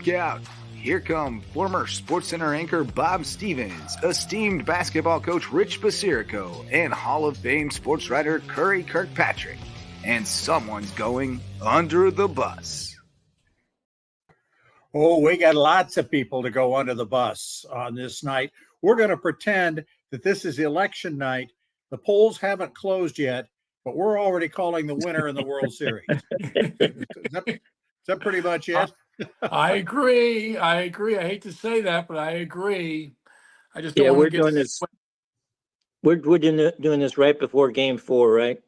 look out. Here come former SportsCenter anchor Bob Stevens, esteemed basketball coach Rich Basirico, and Hall of Fame sports writer Curry Kirkpatrick. And someone's going under the bus. Oh, we got lots of people to go under the bus on this night. We're going to pretend that this is election night. The polls haven't closed yet, but we're already calling the winner in the World Series. Is that pretty much it? I agree. I hate to say that, but I agree. I just don't Yeah, want we're to get doing this. We're doing this right before Game 4, right?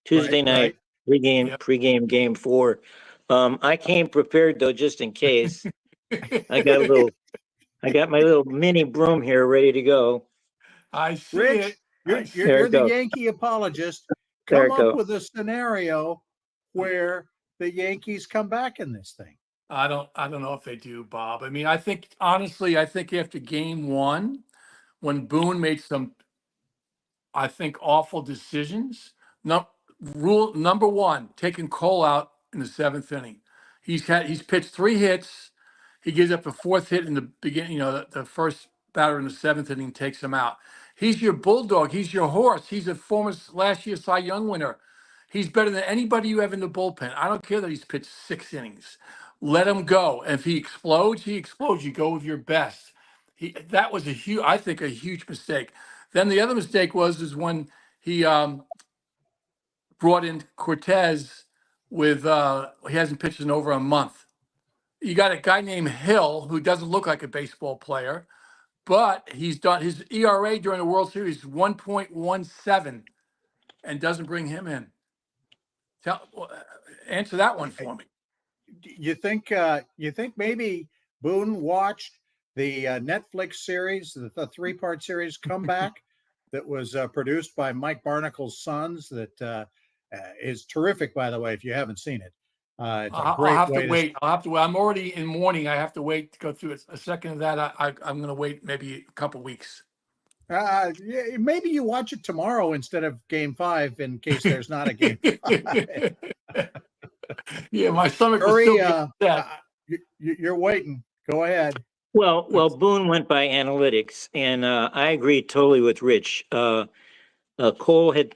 Tuesday night, pregame Game 4. I came prepared though, just in case. I got my little mini broom here ready to go. I see Rich, it. you're the Yankee apologist. Come up with a scenario where the Yankees come back in this thing. I don't know if they do, Bob. I mean, honestly, I think after Game 1, when Boone made some, I think, awful decisions. Rule number 1, taking Cole out in the 7th inning. He's pitched 3 hits. He gives up the 4th hit in the beginning. The first batter in the 7th inning takes him out. He's your bulldog. He's your horse. He's a former last year Cy Young winner. He's better than anybody you have in the bullpen. I don't care that he's pitched 6 innings. Let him go. And if he explodes, he explodes. You go with your best. That was a huge mistake. Then the other mistake is when he brought in Cortez with he hasn't pitched in over a month. You got a guy named Hill who doesn't look like a baseball player, but he's done his ERA during the World Series 1.17 and doesn't bring him in. Answer that one for me. You think maybe Boone watched the Netflix series, the 3-part series Comeback that was produced by Mike Barnacle's Sons that is terrific, by the way, if you haven't seen it. It's a great I'll have to wait. I'm already in mourning. I have to wait to go through it. A second of that, I'm going to wait maybe a couple weeks. Maybe you watch it tomorrow instead of Game 5 in case there's not a Game 5. Yeah, my stomach Curry, was still you're waiting. Go ahead. Well, Boone went by analytics, and I agree totally with Rich. Cole had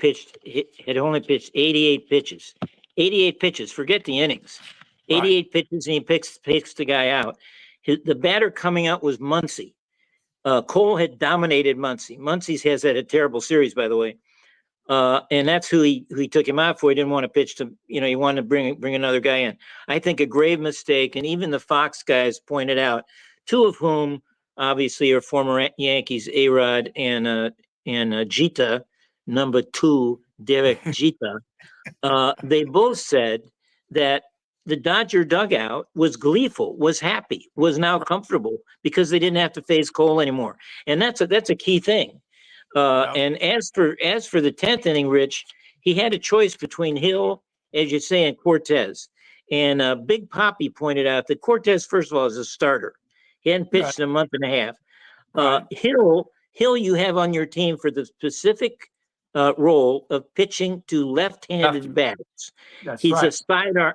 only pitched 88 pitches. 88 pitches. Forget the innings. 88 pitches, and he picks the guy out. The batter coming out was Muncy. Cole had dominated Muncy. Muncy has had a terrible series, by the way. And that's who he took him out for. He didn't want to pitch to, he wanted to bring another guy in. I think a grave mistake, and even the Fox guys pointed out, 2 of whom obviously are former Yankees, A-Rod and Jeter, number 2, Derek Jeter. They both said that the Dodger dugout was gleeful, was happy, was now comfortable because they didn't have to face Cole anymore. And that's a key thing. And as for the 10th inning, Rich, he had a choice between Hill, as you say, and Cortez. And Big Poppy pointed out that Cortez, first of all, is a starter. He hadn't pitched in a month and a half. Hill, you have on your team for the specific role of pitching to left-handed batters. He's a side arm.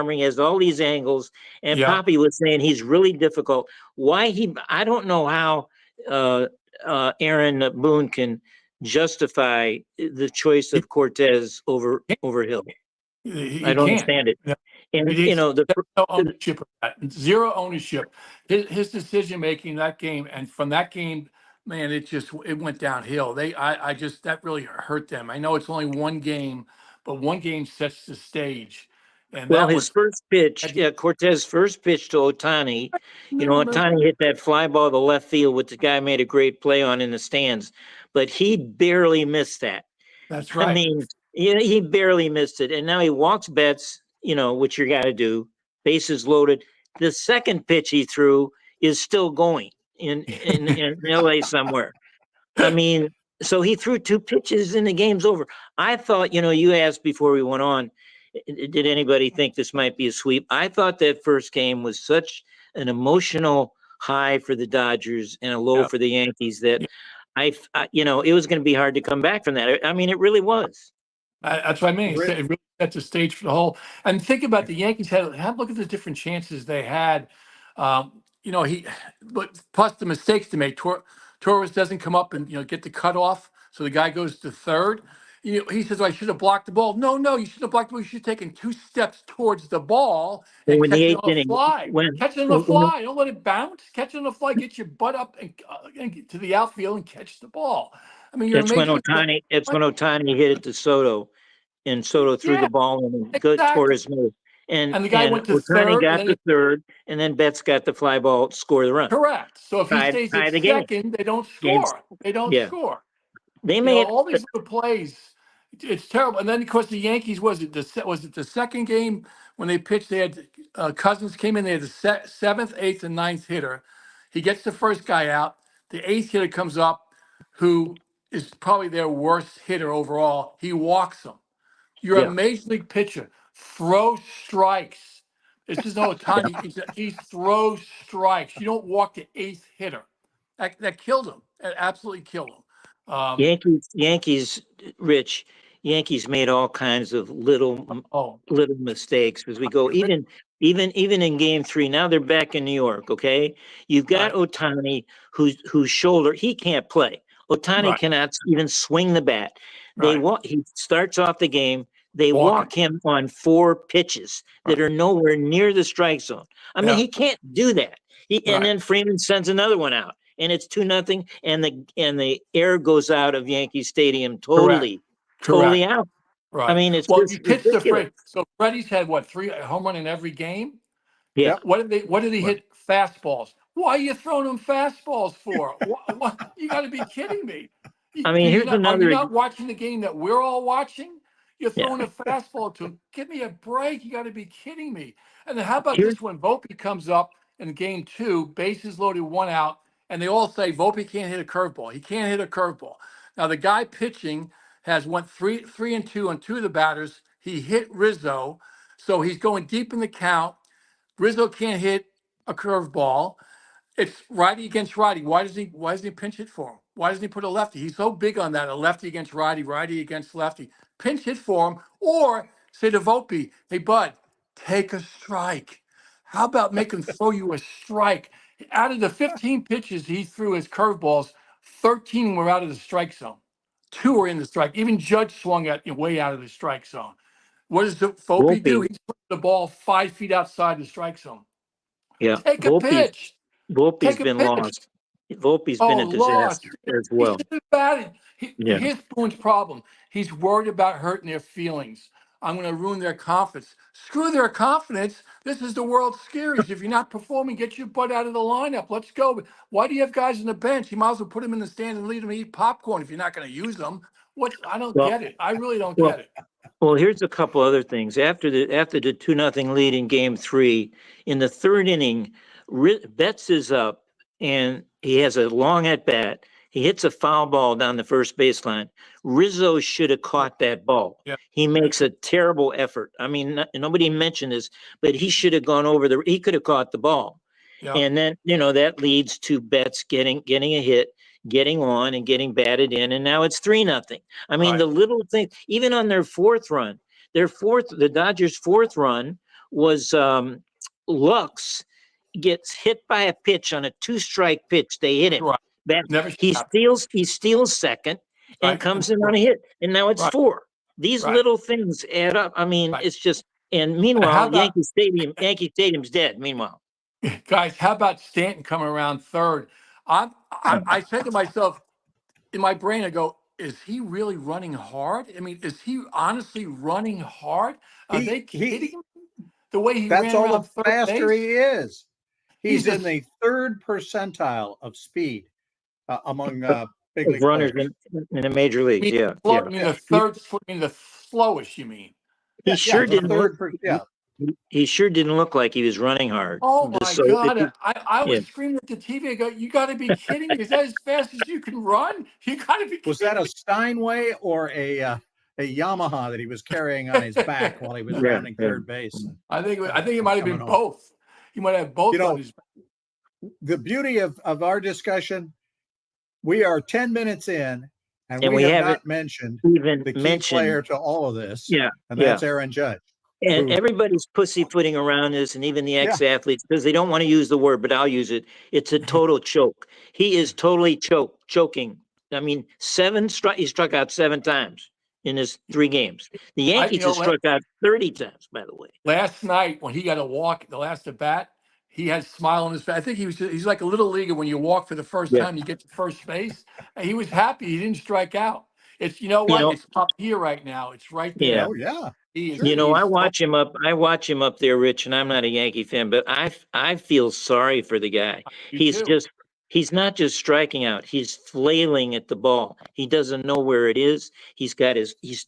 He has all these angles. And Poppy was saying he's really difficult. I don't know how Aaron Boone can justify the choice of Cortez over Hill. I don't understand it. And no ownership of that. Zero ownership. His decision making in that game, and from that game, man, it went downhill. That really hurt them. I know it's only one game, but one game sets the stage. And his first pitch, Cortez's first pitch to Ohtani, Ohtani hit that fly ball to left field, which the guy made a great play on in the stands, but he barely missed that. That's right. I mean, he barely missed it. And now he walks Betts, which you got to do, bases loaded. The second pitch he threw is still going in LA somewhere. I mean, so he threw 2 pitches and the game's over. I thought, you asked before we went on, did anybody think this might be a sweep? I thought that first game was such an emotional high for the Dodgers and a low for the Yankees that it was going to be hard to come back from that. I mean, it really was. That's what I mean. It really set the stage for the whole. And think about the Yankees had look at the different chances they had But plus the mistakes to make. Torres doesn't come up and get the cutoff, so the guy goes to third. He says, "I should have blocked the ball." No, you shouldn't have blocked the ball. You should have taken 2 steps towards the ball Well, and in the catch it eighth on the inning, fly. when, Catch it on the when fly. Don't let it bounce. Catch it on the fly. Get your butt up and get to the outfield and catch the ball. I mean, you're a that's when major league player. Otani hit it to Soto, and Soto threw Yeah, the ball and good toward exactly. his move. And And the guy went to Otani third, and got then to third, and then Betts got the fly ball to score the run. correct. So if he stays Tie at the game. second, they don't Games, score. They don't yeah. score. They made All these little plays, it's terrible. And then, of course, the Yankees, was it the second game when they pitched? They had Cousins came in. They had the seventh, eighth, and ninth hitter. He gets the first guy out. The eighth hitter comes up, who is probably their worst hitter overall. He walks him. You're a yeah. major league pitcher. Throw strikes. This is no Yeah. Otani. He throws strikes. You don't walk the eighth hitter. That killed him. That absolutely killed him. Yankees, Rich, Yankees made all kinds of little Oh, mistakes as we go. Even in game 3, now they're back in New York. Okay, you've got right, Otani, whose shoulder he can't play. Otani right, cannot even swing the bat. right. He starts off the game. They Walking. walk him on 4 pitches that Right. are nowhere near the strike zone. I mean, Yeah. he can't do that. And Right. then Freeman sends another one out, and it's 2-0, and the air goes out of Yankee Stadium totally Correct. out. Right. I mean, it's Well, just you pitched to ridiculous. Fred. So Freddie's had what, 3 home run in every game? Yeah. What did he Right. hit fastballs? Why are you throwing him fastballs for? What? You got to be kidding me. I mean, here's Are you another. not watching the game that we're all watching? You're Yeah. throwing a fastball to him. Give me a break. You got to be kidding me. And then how about Here's this when Volpe comes up in game 2, bases loaded, 1 out, and they all say Volpe can't hit a curveball. He can't hit a curveball. Now the guy pitching went 3-2 on 2 of the batters. He hit Rizzo, so he's going deep in the count. Rizzo can't hit a curveball. It's righty against righty. Why doesn't he pinch hit for him? Why doesn't he put a lefty? He's so big on that, a lefty against righty, righty against lefty. Pinch hit for him, or say to Volpe, "Hey bud, take a strike." How about make him throw you a strike? Out of the 15 pitches he threw as curveballs, 13 were out of the strike zone. 2 were in the strike. Even Judge swung at way out of the strike zone. What does Volpe do? Volpe. He's putting the ball 5 feet outside the strike zone. Yeah. Take a pitch. Volpe's Take a been pitch. lost. Volpe's Oh, been a lost. disaster as He well. should have batted. Yeah. Here's Boone's problem. He's worried about hurting their feelings. I'm going to ruin their confidence. Screw their confidence. This is the World Series. If you're not performing, get your butt out of the lineup. Let's go. Why do you have guys on the bench? You might as well put them in the stand and leave them eat popcorn if you're not going to use them. I don't Well, get it. I really don't well, get it. Well, here's a couple other things. After the 2-0 lead in game 3, in the 3rd inning, Betts is up and he has a long at bat. He hits a foul ball down the first baseline. Rizzo should have caught that ball. Yeah. He makes a terrible effort. I mean, nobody mentioned this, but he should have gone over he could have caught the ball. Yeah. And then, that leads to Betts getting a hit, getting on and getting batted in. And now it's 3-0. I mean, Right. the little thing, even on their 4th run, the Dodgers' 4th run was Lux gets hit by a pitch on a 2-strike pitch. They hit him. Right. Never He happened. steals second and Right. comes in on a hit. And now it's Right. 4. These Right. little things add up. I mean, Right. it's just, and How meanwhile, about Yankee Stadium's dead. Meanwhile. guys? How about Stanton coming around 3rd? I said to myself in my brain, I go, is he really running hard? I mean, is he honestly running hard? Are they kidding me? The way he That's ran all around the third faster base? he is. He's He's in the 3rd percentile of speed among big league Runners players. in the major leagues. Yeah. I Yeah. mean, the third, the slowest, you mean? He sure the didn't look, 3rd. Yeah, he sure didn't look like he was running hard. Oh my Just so God. I yeah. was screaming at the TV. I go, you got to be kidding me. Is that as fast as you can run? You got to be was kidding that a me. Steinway or a Yamaha that he was carrying on his back while he was Yeah, rounding yeah. 3rd base? I think it might have been Coming home. both. He might have both on his The beauty of our discussion, we are 10 minutes in, and And we we have haven't not mentioned even the key mentioned. player to all of this, Yeah. and Yeah. that's Aaron Judge. And Boone. everybody's pussyfooting around this, and even the Yeah. ex-athletes, because they don't want to use the word, but I'll use it. It's a total choke. He is totally choking. I mean, he struck out 7 times in his 3 games. The Yankees have struck out 30 times, by the way. Last night when he got a walk, the last at bat, he had a smile on his face. I think he's like a little leaguer when you walk for the first Yeah. time, you get to first base. And he was happy he didn't strike out. It's You know, it's up here right now. It's right there. yeah. Oh yeah. He is, Sure. You know, he's I watch him up there, Rich, and I'm not a Yankee fan, but I feel sorry for the guy. you too. He's not just striking out, he's flailing at the ball. He doesn't know where it is. He's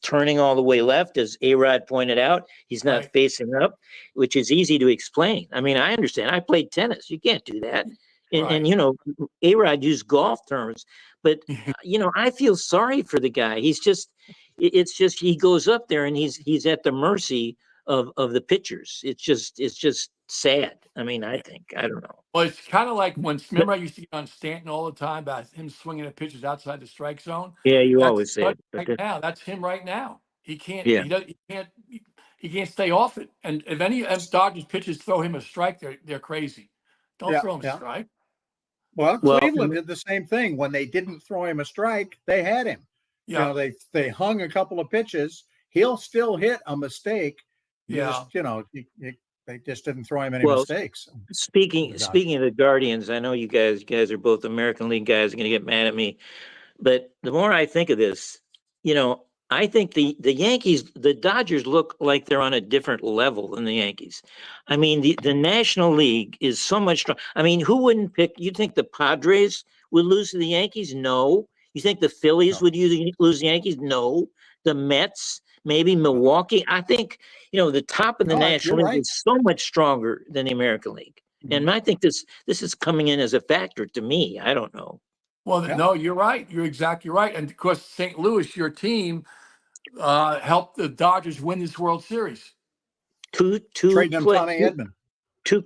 turning all the way left, as A-Rod pointed out. He's not Right. facing up, which is easy to explain. I mean, I understand. I played tennis. You can't do that. And Right. you know, A-Rod used golf terms, but you know, I feel sorry for the guy. It's just he goes up there and he's at the mercy of the pitchers. It's just sad. I mean, I don't know. Well, it's kind of like when, But remember I used to get on Stanton all the time about him swinging at pitches outside the strike zone. yeah, you That's always say it, but right now. That's him right now. He can't. yeah. He can't stay off it. And if Dodgers pitchers throw him a strike, they're crazy. Don't Yeah, throw him yeah. a strike. Well, Well, Cleveland did the same thing. When they didn't throw him a strike, they had him. Yeah. You know, they hung a couple of pitches. He'll still hit a mistake. Yeah. They just didn't throw him any Well, mistakes. speaking of the Guardians, I know you guys are both American League guys. Are going to get mad at me, but the more I think of this, you know, I think the Yankees, the Dodgers look like they're on a different level than the Yankees. I mean, the National League is so much strong. I mean, who wouldn't pick? You think the Padres would lose to the Yankees? No. You think the Phillies No. would lose the Yankees? No. The Mets, maybe Milwaukee. I think, you know, the top of the No, National you're League right. is so much stronger than the American League. And I think this is coming in as a factor to me. I don't know. Well, Yeah. no, you're right. You're exactly right. And of course, St. Louis, your team, helped the Dodgers win this World Series. Two Trading him Tommy Edman.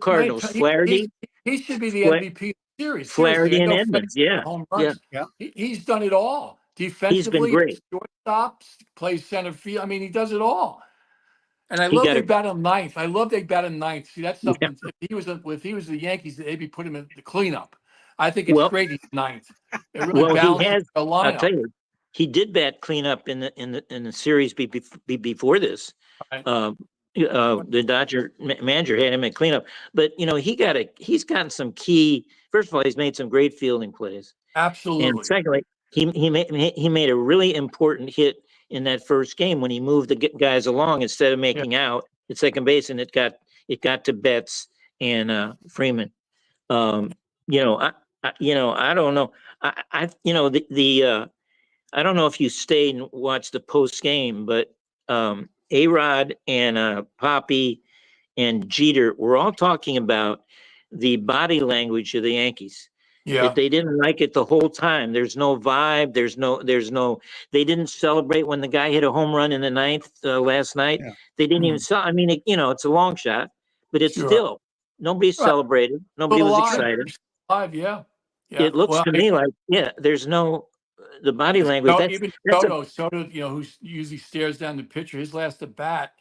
Cardinals, Flaherty, He should be the Fla- MVP of the series. Flaherty Seriously, and no Edmonds. Yeah. home Yeah. runs. Yeah. He's done it all. Defensively, great. shortstop, plays center field. I mean, he does it all. And I He love got they a- bat him ninth. I love they bat him ninth. See, that's Yeah. something. If he was the Yankees, they'd be putting him in the cleanup. I think it's Well- great he's ninth. It really Well, he balances has. the I'll tell lineup. you, he did bat cleanup in the series before this. Right. The Dodger manager had him at cleanup, but you know he's gotten some key. First of all, he's made some great fielding plays, Absolutely. and secondly, he made a really important hit in that first game when he moved the guys along instead of making out at second base, and it got to Betts and Freeman. You know, I don't know. I don't know if you stayed and watched the post game, but A-Rod and Poppy and Jeter were all talking about the body language of the Yankees. Yeah. That they didn't like it the whole time. There's no vibe. They didn't celebrate when the guy hit a home run in the ninth last night. Yeah. They didn't even I mean, it's a long shot, but it's Sure. still, nobody celebrated. Nobody was Alive. excited. Alive, yeah. Yeah. It looks to me like, there's the body language. No, That's, even that's Soto, who usually stares down the pitcher, his last at bat,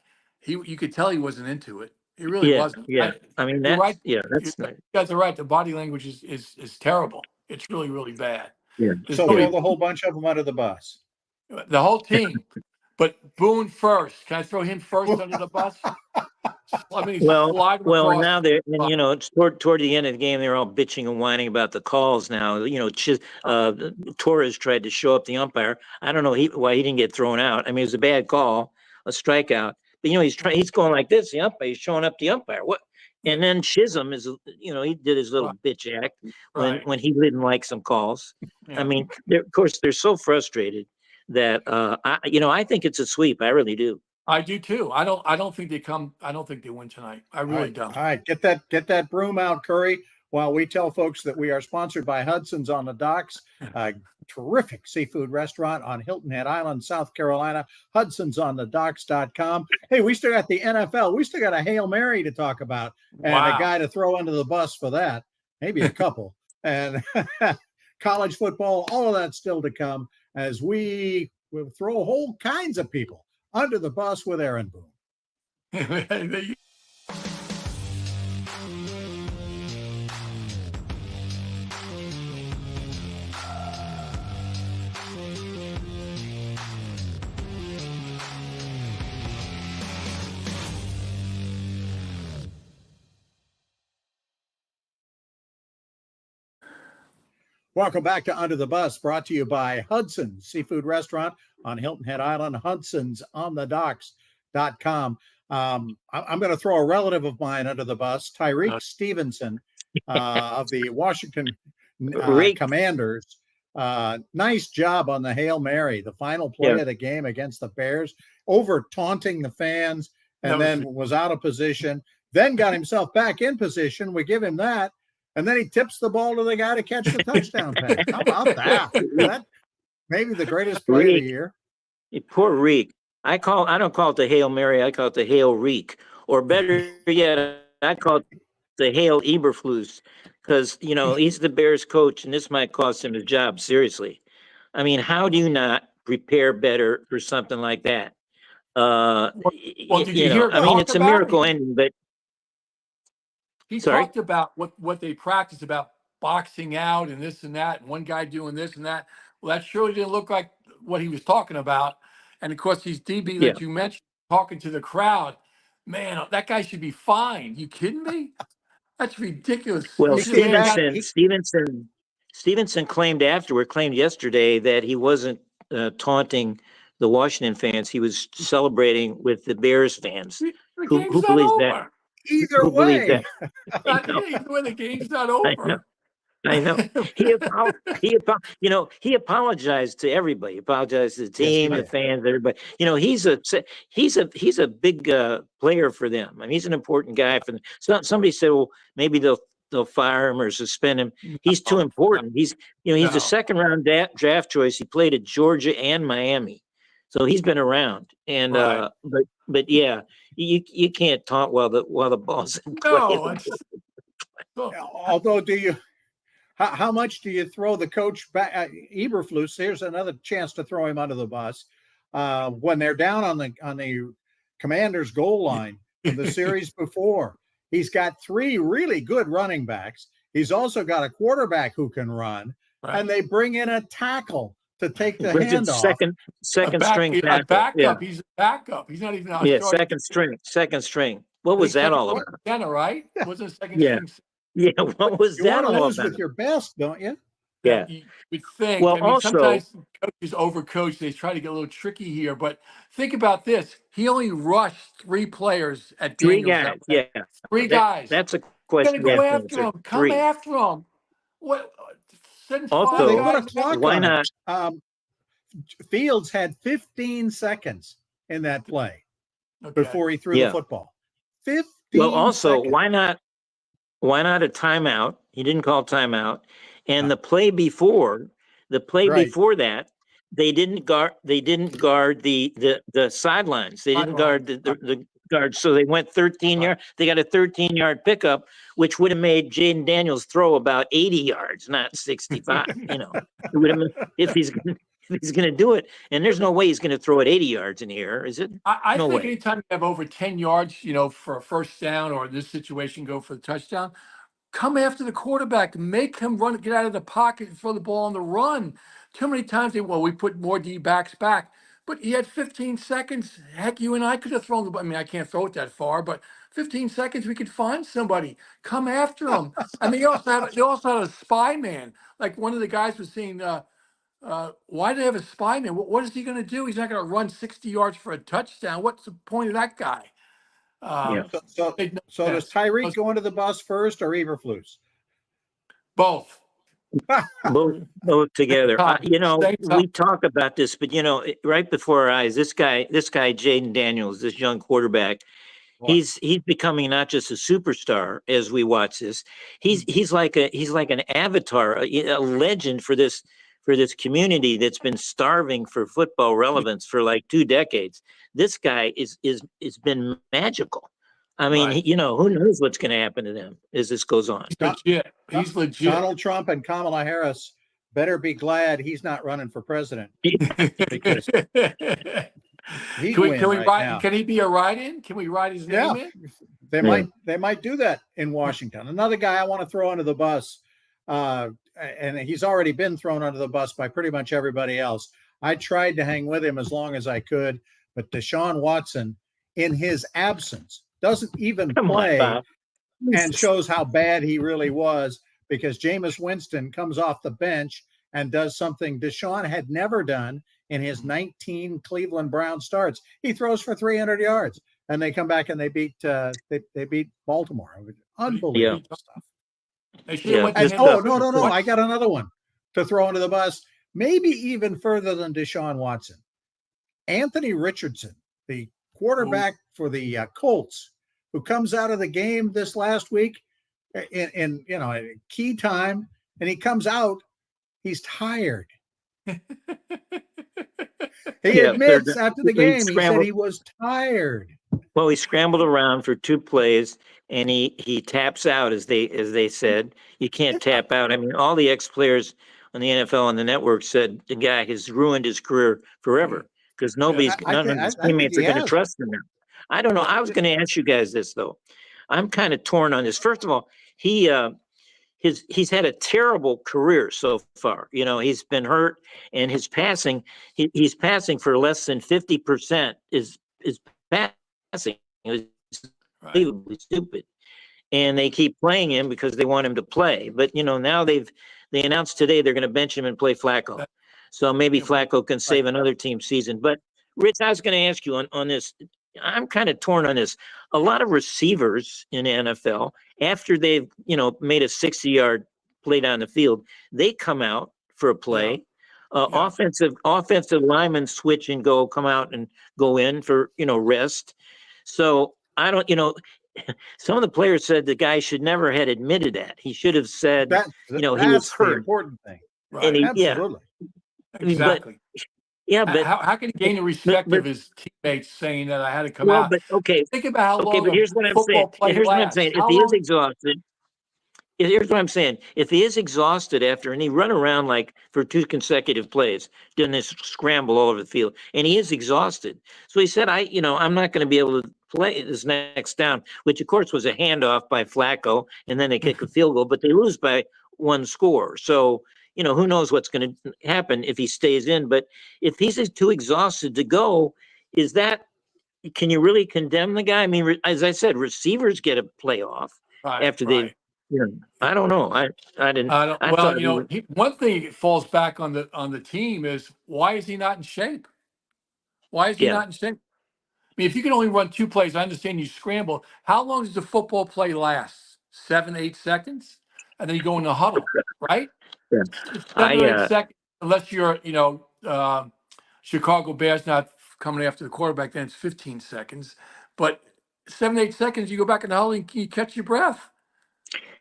you could tell he wasn't into it. He really wasn't. Yeah. I mean, You're that's, right. that's You guys are right. The body language is terrible. It's really, really bad. Yeah. There's So nobody- throw the whole bunch of them under the bus. the whole team. But Boone first. Can I throw him first under the bus? I mean, slide him Well, across. now it's toward the end of the game, they're all bitching and whining about the calls now. You know, Torres tried to show up the umpire. I don't know why he didn't get thrown out. I mean, it was a bad call, a strikeout. But, you know, he's going like this, the umpire, he's showing up the umpire. What? And then Chisholm he did his little bitch act when he didn't like some calls. Yeah. I mean, of course, they're so frustrated that, I think it's a sweep. I really do. I do too. I don't think they win tonight. I really don't. All right, get that broom out, Curry, while we tell folks that we are sponsored by Hudson's on the Docks, a terrific seafood restaurant on Hilton Head Island, South Carolina. Hudson'sOnTheDocks.com. Hey, we still got the NFL. We still got a Hail Mary to talk about and a guy to throw under the bus for that. Maybe a couple. And college football, all of that still to come as we will throw whole kinds of people under the bus with Aaron Boone. Welcome back to Under the Bus, brought to you by Hudson's Seafood Restaurant on Hilton Head Island, hudsonsonthedocks.com. I'm going to throw a relative of mine under the bus, Tyreek Stevenson of the Washington Commanders. Nice job on the Hail Mary, the final play of the game against the Bears, over taunting the fans, and then was out of position, then got himself back in position. We give him that. And then he tips the ball to the guy to catch the touchdown pass. How about that? That maybe the greatest play of the year. Poor Reek. I don't call it the Hail Mary. I call it the Hail Reek. Or better yet, I call it the Hail Eberflus, because, he's the Bears coach, and this might cost him his job. Seriously. I mean, how do you not prepare better for something like that? Well, did you hear? I mean, it's a miracle ending, but he talked about what they practice about boxing out and this and that, and one guy doing this and that. Well, that surely didn't look like what he was talking about. And of course, he's DB that you mentioned talking to the crowd. Man, that guy should be fined. You kidding me? That's ridiculous. Well, Stevenson claimed yesterday that he wasn't taunting the Washington fans. He was celebrating with the Bears fans. Who believes that? Either way, the game's not over. I know. He apologized to everybody. He apologized to the team, the fans, everybody. He's a big player for them. I mean, he's an important guy for them. So somebody said, well, maybe they'll fire him or suspend him. He's too important. He's a second round draft choice. He played at Georgia and Miami, so he's been around. And but yeah, you can't taunt while the ball's in play. Although, how much do you throw the coach back? Eberflus, here's another chance to throw him under the bus. When they're down on the Commanders' goal line in the series before, he's got 3 really good running backs. He's also got a quarterback who can run, and they bring in a tackle to take the handoff. Second string backup. Yeah. He's a backup. He's not even out. Yeah, second string. What was that all about? Center, right? Wasn't second string? Yeah, what was that all about? You with your best, don't you? Yeah. You would think. Well, also, sometimes coaches overcoach. They try to get a little tricky here, but think about this. He only rushed 3 players at 3 guys. Yeah. 3 guys. That's a question. Go after him. Come after him. What? Also, why not? Fields had 15 seconds in that play before he threw the football. 15 Well, also, seconds. why not a timeout? He didn't call timeout. And the play before that, they didn't guard the sidelines. They didn't guard the guards. So they went 13 yards. They got a 13-yard pickup, which would have made Jaden Daniels throw about 80 yards, not 65. It would have, if he's going to do it. And there's no way he's going to throw it 80 yards in the air, is it? I think anytime you have over 10 yards, for a first down, or in this situation, go for the touchdown, come after the quarterback, make him run, get out of the pocket and throw the ball on the run. Too many times we put more D-backs back, but he had 15 seconds. Heck, you and I could have thrown the ball. I mean, I can't throw it that far, but 15 seconds, we could find somebody. Come after him. I mean, they also had a spy man. Like one of the guys was saying, why do they have a spy man? What is he going to do? He's not going to run 60 yards for a touchdown. What's the point of that guy? So does Tyreek go into the bus first or Eberflus? Both. both together. We talk about this, but right before our eyes, this guy, Jaden Daniels, this young quarterback, he's becoming not just a superstar as we watch this. He's like an avatar, a legend for this community that's been starving for football relevance for like 2 decades. This guy is been magical. I mean, who knows what's going to happen to them as this goes on. He's legit. Donald Trump and Kamala Harris better be glad he's not running for president. Because He'd Can we win right ride? now. Can he be a ride-in? Can we ride his Yeah. name in? They might do that in Washington. Another guy I want to throw under the bus, and he's already been thrown under the bus by pretty much everybody else. I tried to hang with him as long as I could, but Deshaun Watson, in his absence, doesn't even play and shows how bad he really was, because Jameis Winston comes off the bench and does something Deshaun had never done in his 19 Cleveland Brown starts. He throws for 300 yards, and they come back and they beat Baltimore. Unbelievable stuff. They should have went to him. No! I got another one to throw under the bus, maybe even further than Deshaun Watson. Anthony Richardson, the quarterback for the Colts, who comes out of the game this last week in a key time, and he comes out, he's tired. He admits after the game, he said he was tired. Well, he scrambled around for 2 plays, and he taps out, as they said. You can't tap out. I mean, all the ex-players on the NFL and the network said the guy has ruined his career forever, because none of his teammates are going to trust him now. I don't know. I was going to ask you guys this, though. I'm kind of torn on this. First of all, he's had a terrible career so far. He's been hurt, and his passing, he's passing for less than 50% is passing. It's unbelievably stupid. And they keep playing him because they want him to play. But now they announced today they're going to bench him and play Flacco. So maybe Flacco can save another team's season. But Rich, I was going to ask you on this. I'm kind of torn on this. A lot of receivers in the NFL, after they've, made a 60-yard play down the field, they come out for a play. Offensive linemen switch and come out and go in for, rest. So I don't, some of the players said the guy should never had admitted that. He should have said, he was hurt. The important thing. Right. Absolutely. Exactly. But how can he gain the respect of his teammates saying that I had to come out? But okay. Think about how long but here's what I'm saying. Here's what I'm saying. If he is exhausted, here's what I'm saying. If he is exhausted and he run around like for 2 consecutive plays, doing this scramble all over the field, and he is exhausted. So he said, I'm not going to be able to play this next down, which of course was a handoff by Flacco, and then they kick a field goal, but they lose by 1 score. So, who knows what's going to happen if he stays in. But if he's too exhausted to go, can you really condemn the guy? I mean, as I said, receivers get a playoff after they. I don't know. I didn't. One thing that falls back on the team is, why is he not in shape? Why is he not in shape? I mean, if you can only run 2 plays, I understand you scramble. How long does the football play last? 7, 8 seconds, and then you go in the huddle, right? Yeah. 7 or 8 seconds, unless you're, Chicago Bears not coming after the quarterback, then it's 15 seconds. But 7, 8 seconds, you go back in the huddle and you catch your breath.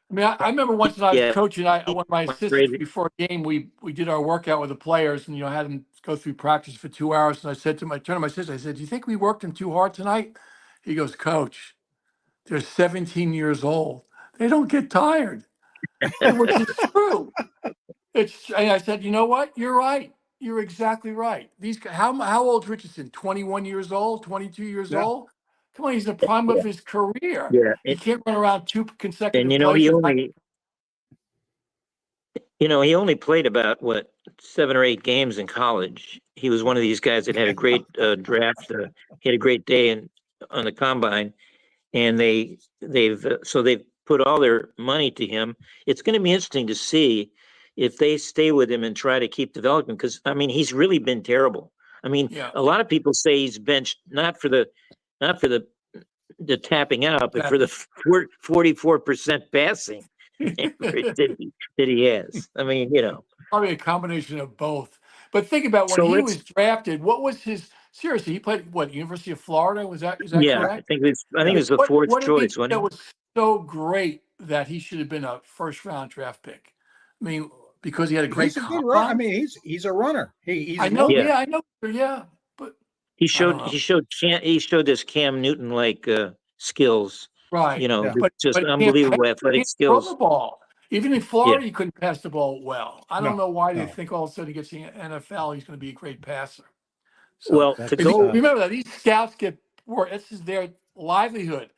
I mean, I remember once when I was coaching, one of my assistants before a game, we did our workout with the players and, had them go through practice for 2 hours. And I said to my assistant, I said, do you think we worked them too hard tonight? He goes, Coach, they're 17 years old. They don't get tired, which is true. And I said, you know what? You're right. You're exactly right. These how old's Richardson? 21 years old, 22 years old? Come on, he's in the prime of his career. Yeah. He can't run around 2 consecutive and plays. He only played about 7 or 8 games in college. He was one of these guys that had a great draft. He had a great day on the combine, and they've put all their money to him. It's going to be interesting to see if they stay with him and try to keep developing, because I mean, he's really been terrible. I mean, a lot of people say he's benched not for the tapping out, but for the 44% passing that he has. I mean, probably a combination of both. But think about when he was drafted. What was his? Seriously, he played University of Florida? Is that correct? I think it was the 4th choice. That was so great that he should have been a 1st-round draft pick. I mean, because he had a great. He's a good runner. I mean, he's a runner. I know. Yeah, I know. Yeah, but he showed this Cam Newton like skills. Right. Just unbelievable athletic skills. Throw the ball. Even in Florida, he couldn't pass the ball well. I don't know why they think all of a sudden he gets the NFL, he's going to be a great passer. So Well, to That's, go, remember that these scouts get work. This is their livelihood,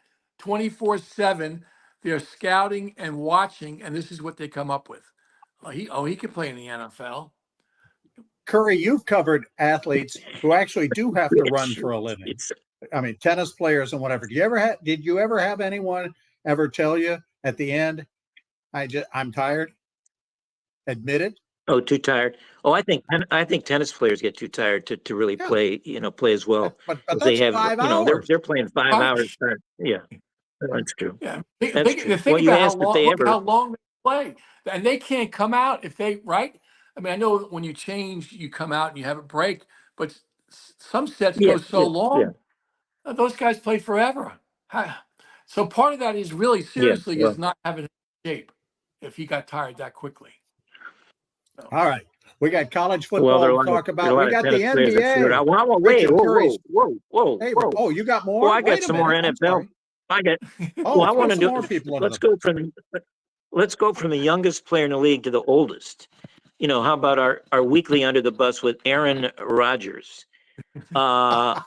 24/7. They're scouting and watching, and this is what they come up with. He can play in the NFL. Curry, you've covered athletes who actually do have to run Rich, for a living. it's, I mean, tennis players and whatever. Did you ever have anyone ever tell you at the end, I'm tired? Admit it? oh, too tired. Oh, I think tennis players get too tired to really Yeah. play, play as well. But 'Cause they that's have, 5 hours. they're playing 5 hours. Right. Yeah, that's true. Yeah, That's true. think Well, you about how asked if long. they Look ever, how long they play, and they can't come out if they right. I mean, I know when you change, you come out and you have a break, but some sets yeah, go so yeah, long. Those guys play forever. So part of that is really yeah. seriously Well, is not having shape if he got tired that quickly. So, All right. We got college well, football to talk there are about. a We lot of got the tennis players that figured NBA. out. Wow, Rich wait, and whoa, Curry's. Hey, whoa. oh, you got Oh, more? I got Wait a some more minute. I'm NFL. sorry. I got. Oh, Well, I throw want to some do. more people into Let's go from the youngest player in the league to the oldest. How about our weekly under the bus with Aaron Rodgers? Uh,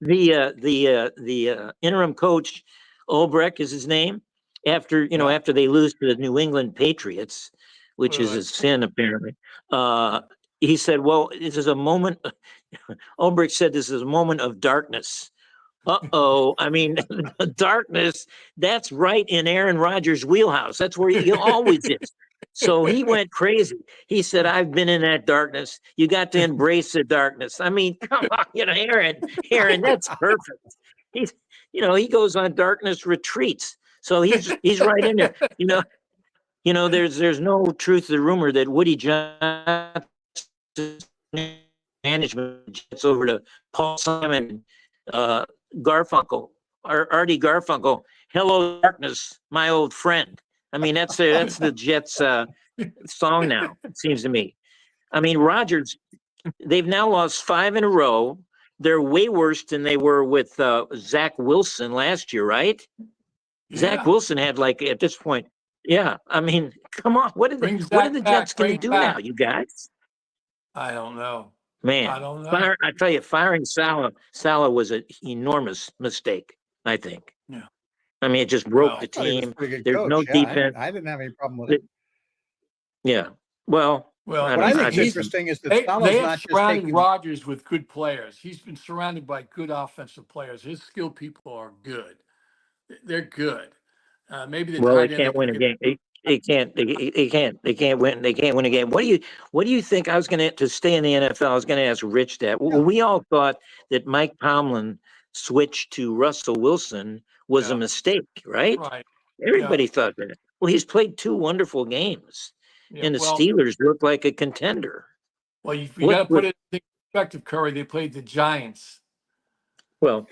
the interim coach, Olbrich is his name. After Yeah. after they lose to the New England Patriots, which is Right. a sin apparently. He said, "Well, this is a moment." Olbrich said, "This is a moment of darkness." Uh-oh. I mean, darkness, that's right in Aaron Rodgers' wheelhouse. That's where he always is. So he went crazy. He said, I've been in that darkness. You got to embrace the darkness. I mean, come on, Aaron, that's perfect. He's, he goes on darkness retreats. So he's right in there. There's no truth to the rumor that Woody Johnson management gets over to Paul Simon, Garfunkel, or Artie Garfunkel. Hello, darkness, my old friend. I mean, that's the Jets song now. It seems to me. I mean, Rodgers. They've now lost 5 in a row. They're way worse than they were with Zach Wilson last year, right? Yeah. Zach Wilson had at this point. Yeah, I mean, come on. What are the Jets going to do now, you guys? I don't know. Man, I don't know. I tell you, firing Salah was an enormous mistake, I think. Yeah. I mean, it just broke Well, the I thought he was a team. pretty good There's coach. no Yeah, defense. I didn't have any problem with it. Yeah. Well, Well, What I he's- think is he's- interesting is that they Salah's have not just surrounded taking. Rodgers with good players. He's been surrounded by good offensive players. His skilled people are good. They're good. Maybe the well, they tight end. can't win a game. They can't. They can't. They can't win. They can't win a game. What do you think? I was going to stay in the NFL. I was going to ask Rich that. Well, we all thought that Mike Tomlin switch to Russell Wilson was a mistake, right? Right. Everybody thought that. Well, he's played 2 wonderful games, Yeah, and the well, Steelers look like a contender. well, you What- got to put it in perspective, Curry. They played the Giants. Well,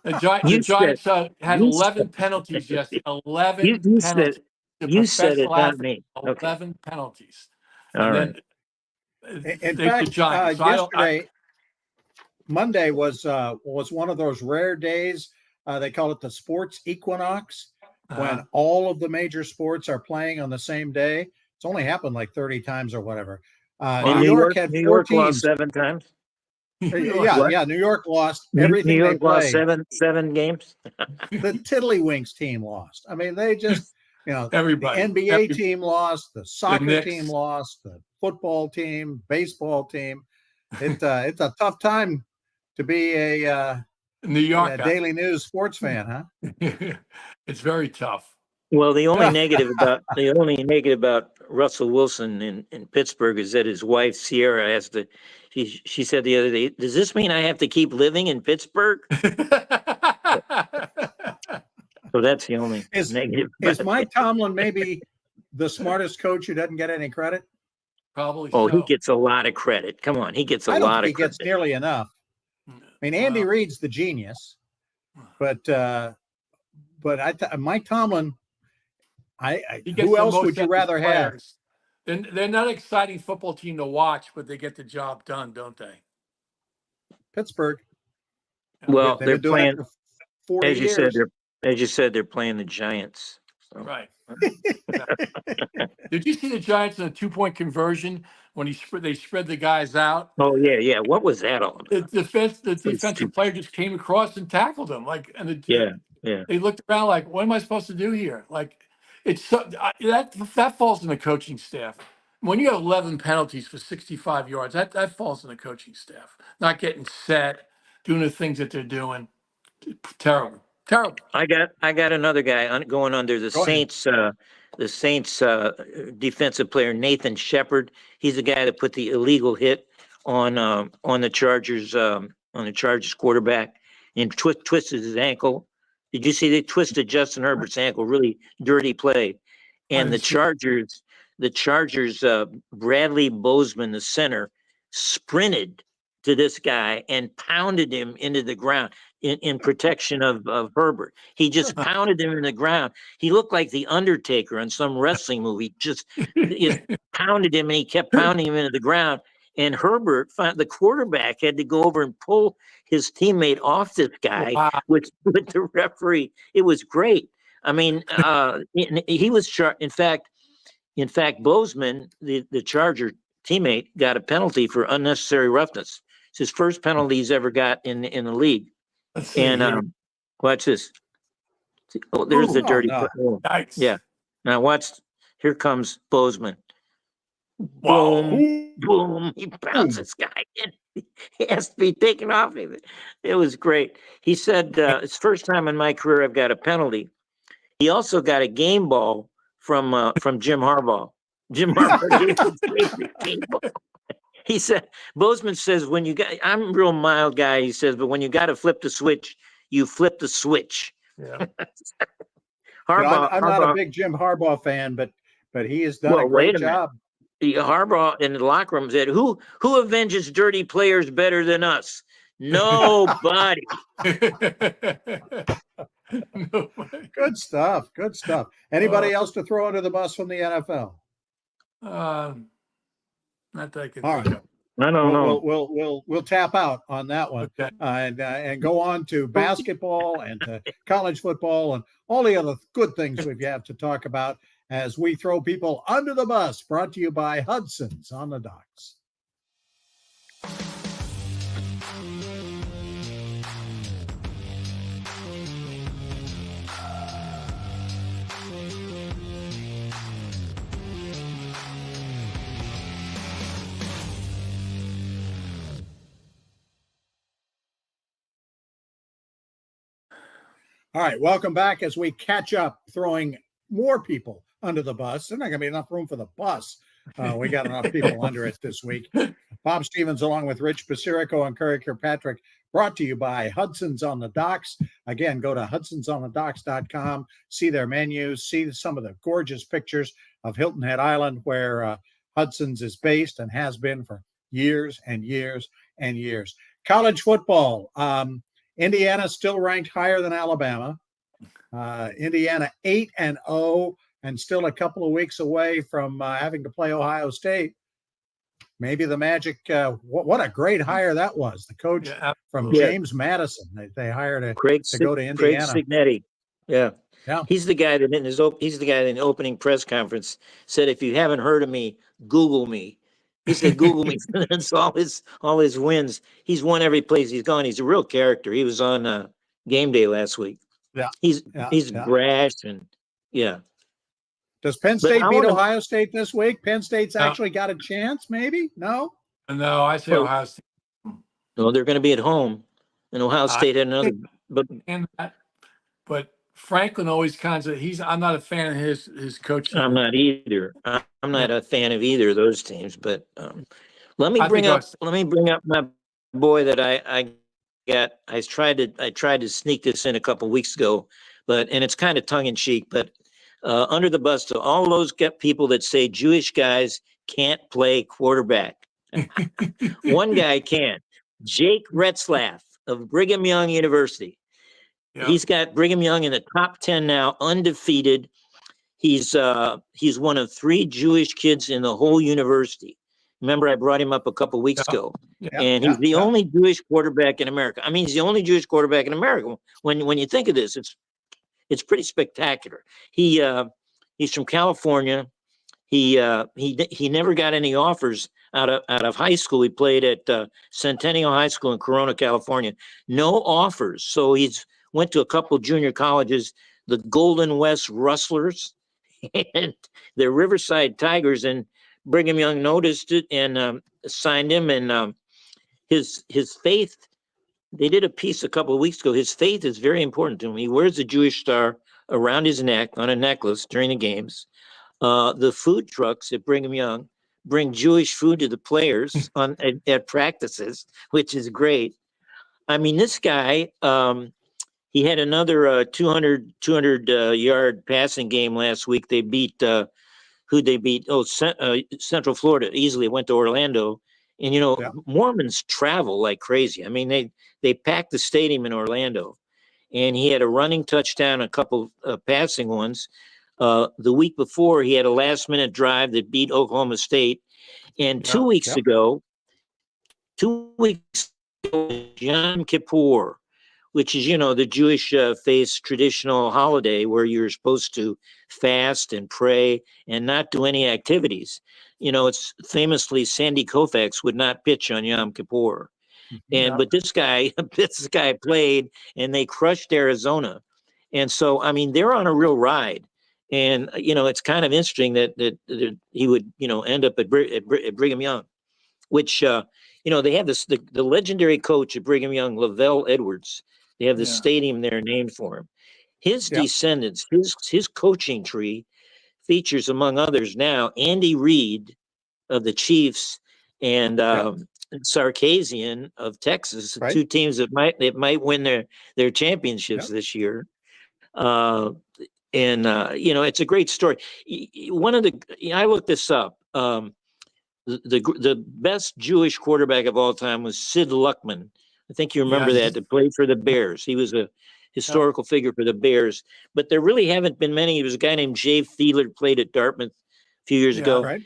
The You Giants said- had you 11 said- penalties yesterday. 11 you penalties. said The you said it, professional not athletes, me. Okay, 11 penalties. all And right. then In the fact, Giants. So yesterday, Monday was one of those rare days. They call it the sports equinox, when all of the major sports are playing on the same day. It's only happened like 30 times or whatever. Wow. New York had 4 lost teams. 7 times. Yeah, What? New York lost New everything York they lost played. 7 games. The Tiddlywinks team lost. I mean, they just, Everybody. the NBA team lost, the soccer Knicks. team lost, the football team, baseball team. It's a tough time to be a New York. Daily News sports fan, huh? It's very tough. Well, the only negative about Russell Wilson in Pittsburgh is that his wife Sierra has to. She said the other day, "Does this mean I have to keep living in Pittsburgh?" So that's the only negative. Is Mike Tomlin maybe the smartest coach who doesn't get any credit? Probably Oh, so. he gets a lot of credit. Come on, he gets a I don't lot think of he gets credit. nearly enough. I mean, Andy Well, Reid's the genius, but Mike Tomlin. he gets Who the else most would you out of his rather have? players. They're not an exciting football team to watch, but they get the job done, don't they? Pittsburgh. Well, They've they're been doing it playing, for 40 as you years. said, they're playing the Giants. Right. Did you see the Giants in a 2-point conversion when they spread the guys out? Oh yeah, yeah. What was that all about? The So defensive stupid. player just came across and tackled him. Yeah, yeah. They looked around like, what am I supposed to do here? Like, that falls in the coaching staff. When you have 11 penalties for 65 yards, that falls in the coaching staff. Not getting set, doing the things that they're doing. Terrible, terrible. I got another guy going under the Go ahead. Saints. The Saints defensive player Nathan Shepard. He's the guy that put the illegal hit on the Chargers quarterback and twisted his ankle. Did you see they twisted Justin Herbert's ankle? Really dirty play. And the Chargers, Bradley Bozeman, the center, sprinted to this guy and pounded him into the ground in protection of Herbert. He just pounded him in the ground. He looked like the Undertaker in some wrestling movie. Just pounded him, and he kept pounding him into the ground. And Herbert, the quarterback, had to go over and pull his teammate off this guy with the referee. It was great. I mean, he was in fact, Bozeman, the Charger teammate, got a penalty for unnecessary roughness. It's his first penalty he's ever got in the league. And watch this. Oh, there's the dirty. no. Nice. Yeah. Now watch. Here comes Bozeman. Wow. Boom, boom. He pounds this guy in. He has to be taken off of it. It was great. He said, it's first time in my career I've got a penalty. He also got a game ball from Jim Harbaugh. Jim Harbaugh gave him a game ball. He said, Bozeman says, I'm a real mild guy, he says, but when you got to flip the switch, you flip the switch. Yeah. Harbaugh, I'm not a big Jim Harbaugh fan, but he has done a great job. Harbaugh in the locker room said, "Who avenges dirty players better than us? Nobody." Good stuff. Good stuff. Anybody else to throw under the bus from the NFL? Not that I can All think right. of. I don't know. We'll tap out on that one, Okay. and go on to basketball and to college football and all the other good things we have to talk about as we throw people under the bus. Brought to you by Hudson's on the Docks. All right, welcome back as we catch up, throwing more people under the bus. There's not going to be enough room for the bus. We got enough people under it this week. Bob Stevens, along with Rich Basirico and Curry Kirkpatrick, brought to you by Hudson's on the Docks. Again, go to hudsonsonthedocks.com, see their menus, see some of the gorgeous pictures of Hilton Head Island, where Hudson's is based and has been for years and years and years. College football. Indiana still ranked higher than Alabama. Indiana 8-0 and still a couple of weeks away from having to play Ohio State. Maybe the Magic. What a great hire that was. The coach from James Madison. They hired to go to Indiana. Craig Signetti. Yeah. Yeah. He's the guy that in the opening press conference said, "If you haven't heard of me, Google me." He said, "Google me." That's all his wins. He's won every place he's gone. He's a real character. He was on Game Day last week. Yeah, he's brash and yeah. Does Penn State beat Ohio State this week? Penn State's actually got a chance, maybe? No, I say Ohio State. No, they're going to be at home, and Ohio State had another. But Franklin always I'm not a fan of his coaching. I'm not either. I'm not a fan of either of those teams. But let me bring up my boy that I got. I tried to sneak this in a couple weeks ago, and it's kind of tongue in cheek. But under the bus to all those people that say Jewish guys can't play quarterback. One guy can. Jake Retzlaff of Brigham Young University. Yeah. He's got Brigham Young in the top 10 now, undefeated. He's one of 3 Jewish kids in the whole university. Remember, I brought him up a couple weeks ago, and he's the only Jewish quarterback in America. I mean, he's the only Jewish quarterback in America. When you think of this, It's pretty spectacular. He's from California. He never got any offers out of high school. He played at Centennial High School in Corona, California. No offers. So he's went to a couple junior colleges, the Golden West Rustlers and the Riverside Tigers, and Brigham Young noticed it and signed him. And his faith. They did a piece a couple of weeks ago. His faith is very important to him. He wears a Jewish star around his neck on a necklace during the games. The food trucks at Brigham Young bring Jewish food to the players at practices, which is great. I mean, this guy, he had another 200 yard passing game last week. They beat who'd they beat? Oh, Central Florida easily. Went to Orlando, and Yeah. Mormons travel like crazy. I mean, they packed the stadium in Orlando, and he had a running touchdown, a couple passing ones. The week before, he had a last minute drive that beat Oklahoma State. And 2 weeks ago, Yom Kippur, which is, the Jewish faith's traditional holiday where you're supposed to fast and pray and not do any activities. It's famously Sandy Koufax would not pitch on Yom Kippur. But this guy played and they crushed Arizona. And so, I mean, they're on a real ride. And, it's kind of interesting that he would, end up at Brigham Young, which, they have the legendary coach at Brigham Young, Lavelle Edwards. They have the stadium there named for him. His descendants, his coaching tree features, among others now, Andy Reid of the Chiefs and Sarkisian of Texas, Right. two teams that might win their championships this year. It's a great story. I looked this up. The best Jewish quarterback of all time was Sid Luckman. I think you remember that played for the Bears. He was a historical figure for the Bears, but there really haven't been many. There was a guy named Jay Fiedler played at Dartmouth a few years ago. Right.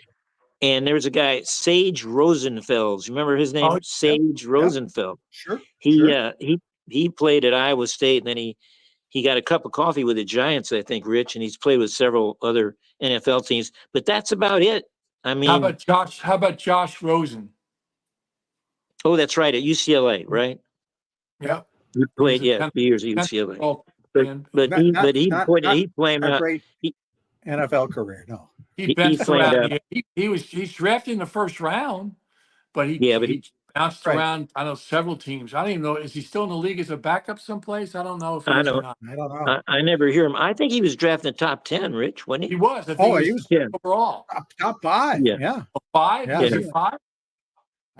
And there was a guy, Sage Rosenfeld. You remember his name? Sage Rosenfeld. Sure. He played at Iowa State, and then he got a cup of coffee with the Giants, I think, Rich, and he's played with several other NFL teams. But that's about it. I mean, How about Josh Rosen? Oh, that's right, at UCLA, right? Yeah. He played, a few years at UCLA. But he played a great NFL career. No, He's drafted in the first round, but he bounced around. I know several teams. I don't even know. Is he still in the league as a backup someplace? I don't know if he is or not. I don't know. I never hear him. I think he was drafted in the top 10, Rich, wasn't he? He was. I think he was overall. Top 5. Yeah. 5? Yeah. Is he 5?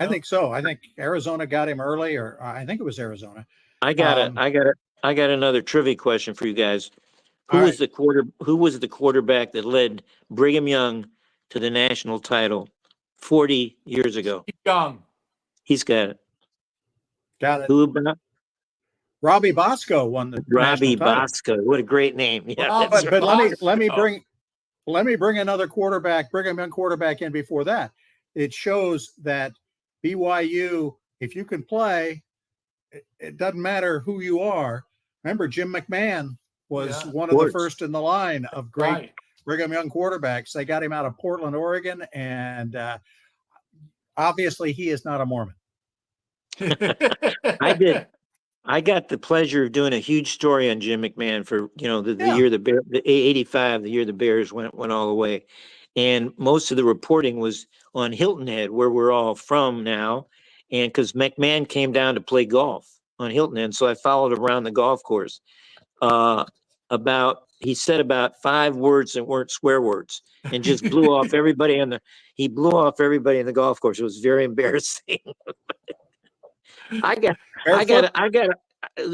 I think so. I think Arizona got him early, or I think it was Arizona. I got another trivia question for you guys. Who was the quarterback that led Brigham Young to the national title 40 years ago? Young. He's got it. Got it. Who about? Robbie Bosco won the Robbie national title. Bosco. What a great name. Yeah, but let me bring another quarterback, Brigham Young quarterback in before that. It shows that BYU, if you can play, it doesn't matter who you are. Remember, Jim McMahon was one of the first in the line of great Brigham Young quarterbacks. They got him out of Portland, Oregon, and obviously he is not a Mormon. I got the pleasure of doing a huge story on Jim McMahon for the year the 85, the year the Bears went all the way, and most of the reporting was on Hilton Head, where we're all from now, and because McMahon came down to play golf on Hilton Head, so I followed around the golf course. He said about 5 words that weren't swear words, and just blew off everybody in the golf course. It was very embarrassing. I got.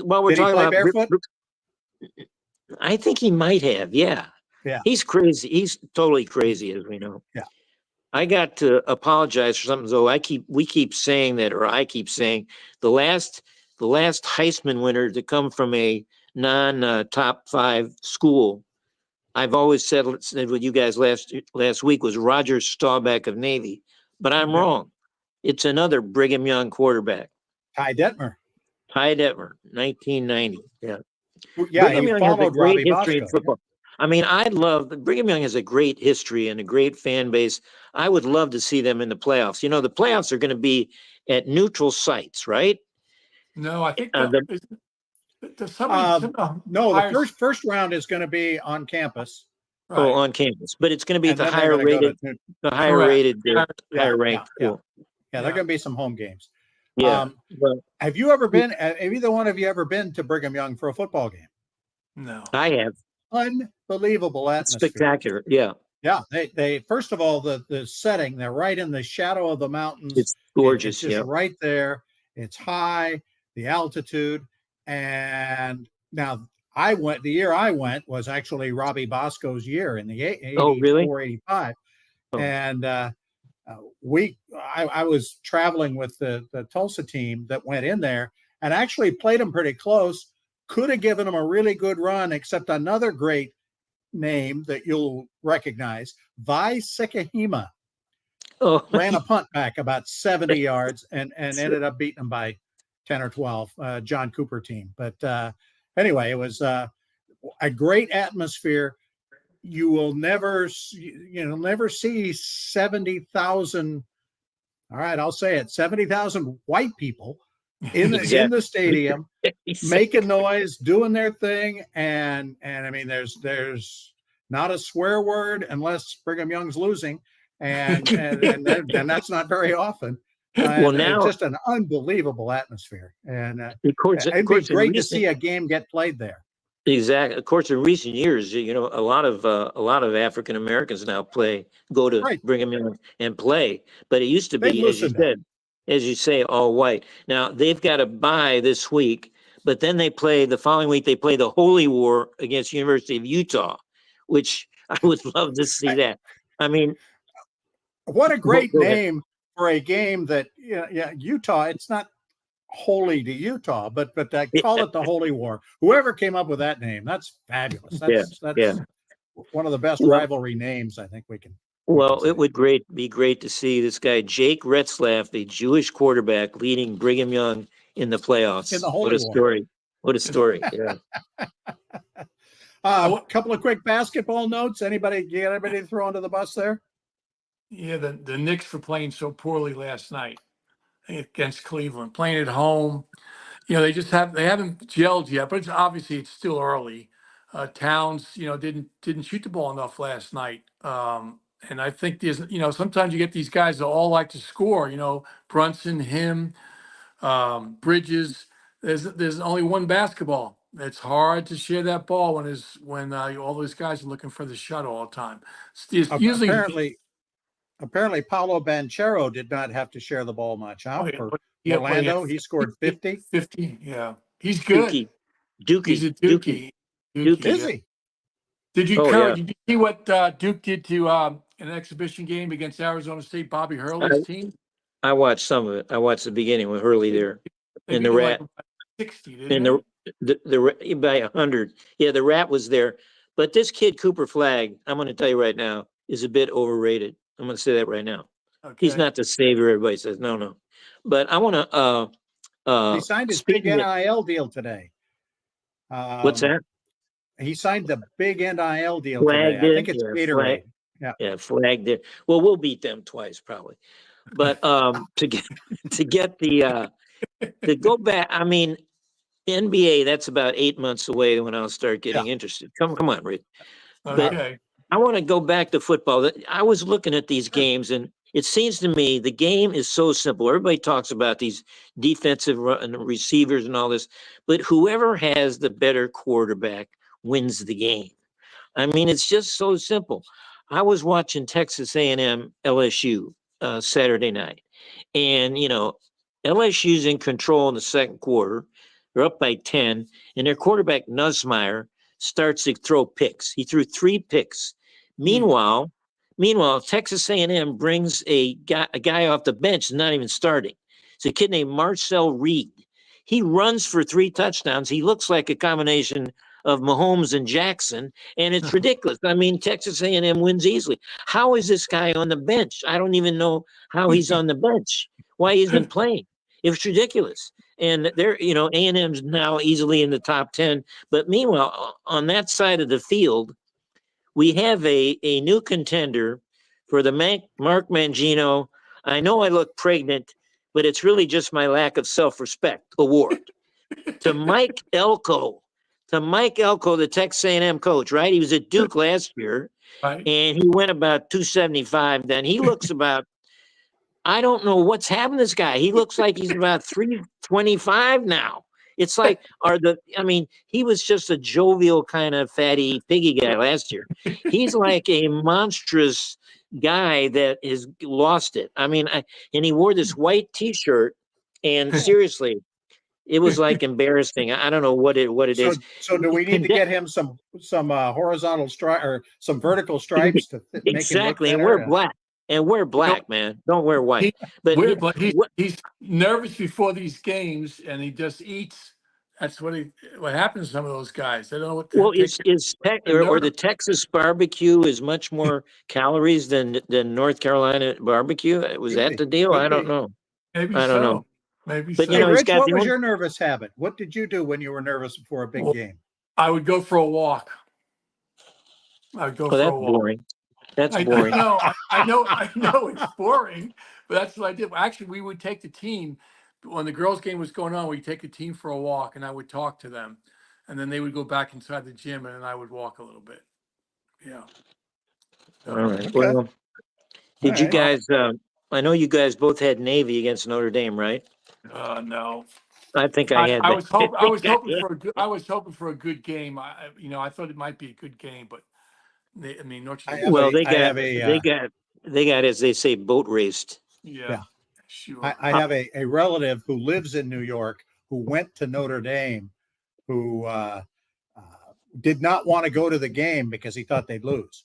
While we're talking about barefoot, I think he might have. Yeah. He's crazy. He's totally crazy, as we know. Yeah. I got to apologize for something. So we keep saying that, or I keep saying the last Heisman winner to come from a non-top 5 school. I've always said with you guys last week was Roger Staubach of Navy, but I'm wrong. It's another Brigham Young quarterback. Ty Detmer, 1990. Yeah. Yeah, Brigham he Young has a followed great Robbie history in Bosco. football. I mean, Brigham Young has a great history and a great fan base. I would love to see them in the playoffs. You know, the playoffs are going to be at neutral sites, right? No, I think Uh, the, some No, the higher, first round is going to be on campus, right. on campus, but it's going to be and the then they're going to go to higher Correct. rated, yeah, higher yeah, ranked yeah, school. yeah. They're going to be some home games. Yeah. Well, Have you ever been? Have either one of you ever been to Brigham Young for a football game? No. I have. Unbelievable It's atmosphere. spectacular. Yeah. Yeah, they first of all, the setting, they're right in the shadow of the mountains. It's gorgeous. It's just Yeah. right there. It's high, the altitude. And now the year I went was actually Robbie Bosco's year in the 84, Oh, really? 85. Oh. And I was traveling with the Tulsa team that went in there and actually played them pretty close. Could have given them a really good run, except another great name that you'll recognize, Vi Sekahima, Oh, ran a punt back about 70 yards and ended up beating them by 10 or 12, John Cooper team. But anyway, it was a great atmosphere. You will never see 70,000. All right, I'll say it, 70,000 white people in the stadium making noise, doing their thing. And I mean, there's not a swear word unless Brigham Young's losing. And that's not very often. Well, now it's just an unbelievable atmosphere. And of course, it'd be great to see a game get played there. Exactly. Of course, in recent years, you know, a lot of African Americans now go to Brigham Young and play. But it used to be, as you say, all white. Now they've got a bye this week, but then the following week they play the Holy War against University of Utah, which I would love to see that. I mean, what a great name for a game that Utah. It's not holy to Utah, but I call it the Holy War. Whoever came up with that name, that's fabulous. That's one of the best rivalry names I think we can. It would be great to see this guy Jake Retzlaff, the Jewish quarterback, leading Brigham Young in the playoffs. In the Holy War. Story! What a story! Yeah. A couple of quick basketball notes. Anybody to throw under the bus there? Yeah, the Knicks for playing so poorly last night against Cleveland, playing at home. You know, they haven't gelled yet, but it's still early. Towns, didn't shoot the ball enough last night. And I think sometimes you get these guys that all like to score, Brunson, him, Bridges. There's only one basketball. It's hard to share that ball when all those guys are looking for the shot all the time. Apparently, Paolo Banchero did not have to share the ball much. For Orlando, he scored 50. 50, yeah. He's good. Dookie. He's a Dookie. Is he? Did you see what Duke did to an exhibition game against Arizona State, Bobby Hurley's team? I watched some of it. I watched the beginning with Hurley there. In the Rat. 60, didn't the by 100. Yeah, the Rat was there. But this kid, Cooper Flagg, I'm going to tell you right now, is a bit overrated. I'm going to say that right now. Okay. He's not the savior everybody says. No. But I want to. He signed his big NIL deal today. What's that? He signed the big NIL deal today. I think it's Gatorade. Yeah, Flagg did. Well, we'll beat them twice probably. But to get the to go back, I mean, NBA, that's about 8 months away when I'll start getting interested. Come on, Rick. Okay. I want to go back to football. I was looking at these games, and it seems to me the game is so simple. Everybody talks about these defensive receivers and all this, but whoever has the better quarterback wins the game. I mean, it's just so simple. I was watching Texas A&M LSU Saturday night, and LSU's in control in the second quarter. They're up by 10, and their quarterback Nussmeier starts to throw picks. He threw 3 picks. Meanwhile, Texas A&M brings a guy off the bench, not even starting. It's a kid named Marcel Reed. He runs for 3 touchdowns. He looks like a combination of Mahomes and Jackson, and it's ridiculous. I mean, Texas A&M wins easily. How is this guy on the bench? I don't even know how he's on the bench. Why he isn't playing? It's ridiculous. And they're, A&M's now easily in the top 10. But meanwhile, on that side of the field, we have a new contender for the Mark Mangino. I know I look pregnant, but it's really just my lack of self-respect award to Mike Elko. To Mike Elko, the Texas A&M coach, right? He was at Duke last year, Right. and he went about 275. Then he looks about, I don't know what's happened to this guy. He looks like he's about 325 now. It's like, he was just a jovial kind of fatty piggy guy last year. He's like a monstrous guy that has lost it. And he wore this white T-shirt, and seriously, it was like embarrassing. I don't know what it is. So do we need to get him some horizontal stripe or some vertical stripes to make exactly, him and wear black. And wear black, man. Don't wear white. He's nervous before these games, and he just eats. That's what happens to some of those guys. They don't know what. The Texas barbecue is much more calories than North Carolina barbecue. Was that the deal? I don't know. Maybe I don't know. Maybe but so. Hey, Rich, what was your nervous habit? What did you do when you were nervous before a big game? I would go for a walk. I would go for a walk. Boring. That's boring. I know it's boring, but that's what I did. Actually, we would take the team when the girls' game was going on. We'd take a team for a walk, and I would talk to them, and then they would go back inside the gym, and I would walk a little bit. Yeah. All right. Well, did you guys? I know you guys both had Navy against Notre Dame, right? No. I think I had. I was hoping for a good game. I thought it might be a good game, but. Notre Dame. They got, as they say, boat raced. Yeah. Sure. I have a relative who lives in New York who went to Notre Dame, who did not want to go to the game because he thought they'd lose.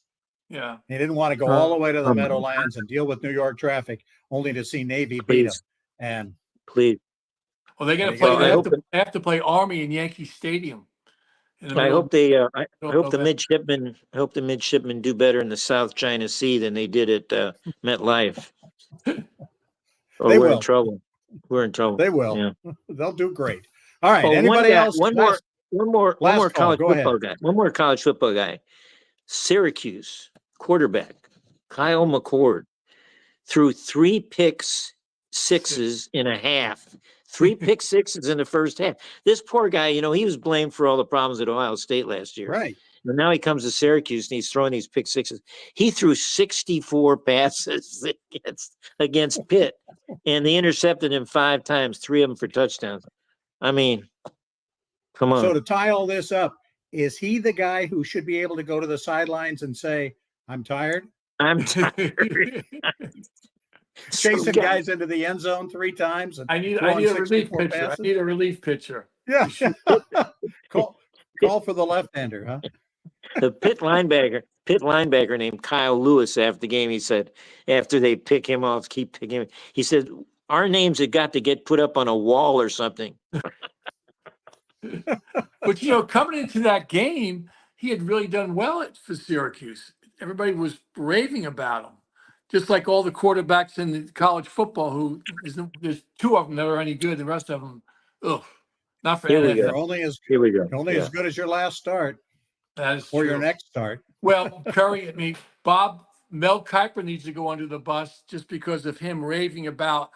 Yeah. He didn't want to go all the way to the Meadowlands and deal with New York traffic, only to see Navy beat them. And please. Well, they're going to play. They have to play Army in Yankee Stadium. I hope they. I hope the midshipmen. I hope the midshipmen do better in the South China Sea than they did at MetLife. We're in trouble. We're in trouble. They will. Yeah. They'll do great. All right. Anybody else? One more college football guy. One more college football guy. Syracuse quarterback Kyle McCord threw 3 pick-sixes in a half. 3 pick-sixes in the first half. This poor guy, he was blamed for all the problems at Ohio State last year. Right. And now he comes to Syracuse and he's throwing these pick-sixes. He threw 64 passes against Pitt, and they intercepted him 5 times, 3 of them for touchdowns. Come on. So to tie all this up, is he the guy who should be able to go to the sidelines and say, "I'm tired"? I'm tired. Chasing guys into the end zone 3 times. And I need a relief pitcher. Passes? I need a relief pitcher. Yeah. Call for the left-hander, huh? The Pitt linebacker named Kyle Lewis after the game, he said, after they pick him off, keep picking him, he said, our names have got to get put up on a wall or something. But, coming into that game, he had really done well for Syracuse. Everybody was raving about him. Just like all the quarterbacks in the college football, there's 2 of them that are any good. The rest of them, not for NFL. They're only as good as your last start. That is or true. Your next start. Well, Curry, Mel Kiper needs to go under the bus just because of him raving about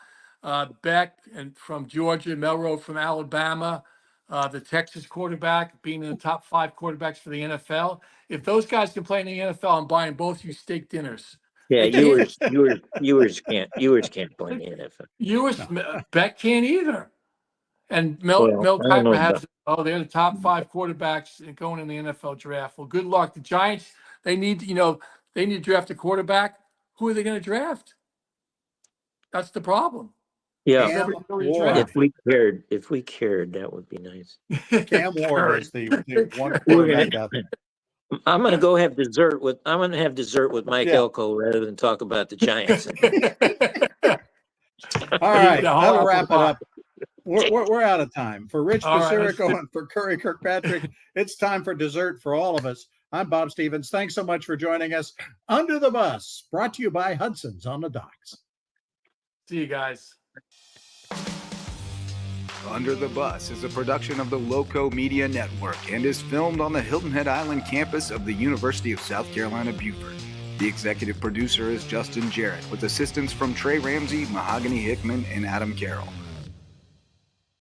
Beck and from Georgia, Melrose from Alabama, the Texas quarterback being in the top 5 quarterbacks for the NFL. If those guys can play in the NFL, I'm buying both you steak dinners. Yeah, Ewers can't play in the NFL. Beck can't either. And Mel Kiper has. They're the top 5 quarterbacks going in the NFL draft. Well, good luck. The Giants. They need to draft a quarterback. Who are they going to draft? That's the problem. Yeah, if we cared, that would be nice. Cam Ward is the one quarterback out there. I'm gonna go have dessert with Mike Elko rather than talk about the Giants. All right, that'll wrap it up. We're out of time. For Rich Basirico and for Curry Kirkpatrick, it's time for dessert for all of us. I'm Bob Stevens. Thanks so much for joining us. Under the Bus, brought to you by Hudson's on the Docks. See you guys. Under the Bus is a production of the Lowco Media Network and is filmed on the Hilton Head Island campus of the University of South Carolina, Beaufort. The executive producer is Justin Jarrett, with assistance from Trey Ramsey, Mahogany Hickman, and Adam Carroll.